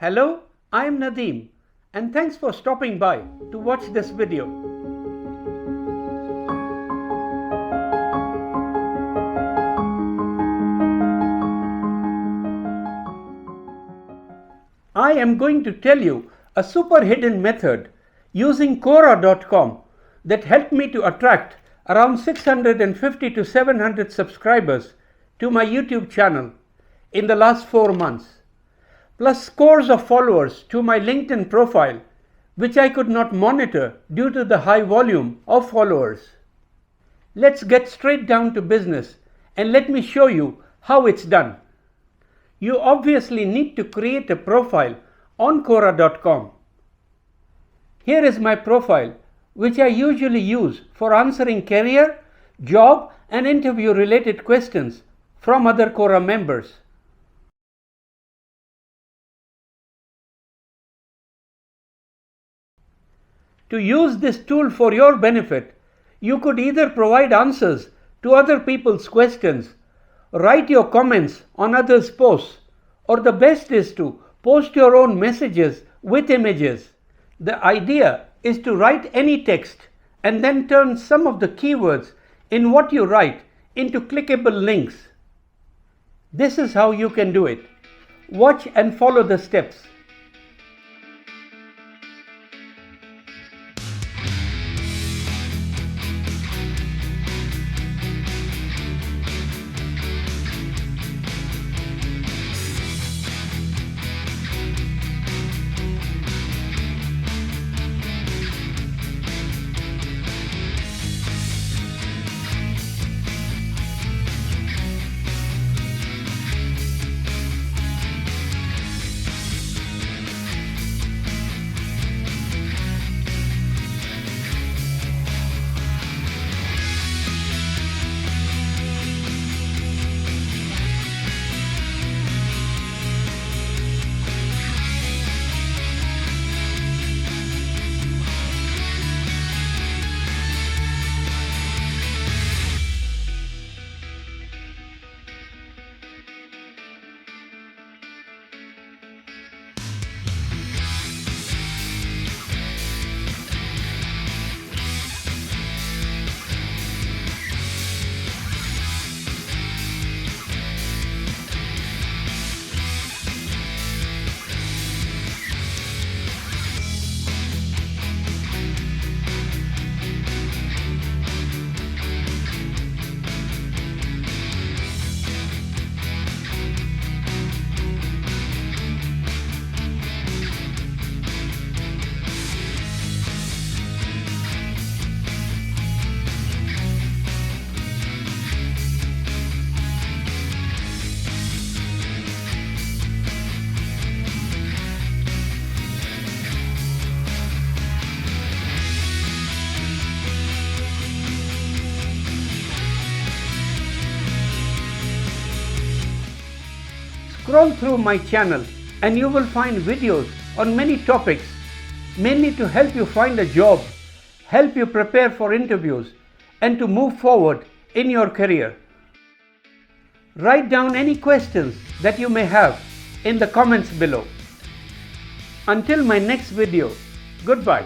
Hello, I am Nadeem and thanks for stopping by to watch this video. I am going to tell you a super hidden method using Quora.com that helped me to attract around 650 to 700 subscribers to my YouTube channel in the last 4 months, plus scores of followers to my LinkedIn profile, which I could not monitor due to the high volume of followers. Let's get straight down to business and let me show you how it's done. You obviously need to create a profile on Quora.com. Here is my profile, which I usually use for answering career, job and interview related questions from other Quora members. To use this tool for your benefit, you could either provide answers to other people's questions, write your comments on others' posts, or the best is to post your own messages with images. The idea is to write any text and then turn some of the keywords in what you write into clickable links. This is how you can do it. Watch and follow the steps. Scroll through my channel and you will find videos on many topics, mainly to help you find a job, help you prepare for interviews, and to move forward in your career. Write down any questions that you may have in the comments below. Until my next video, goodbye.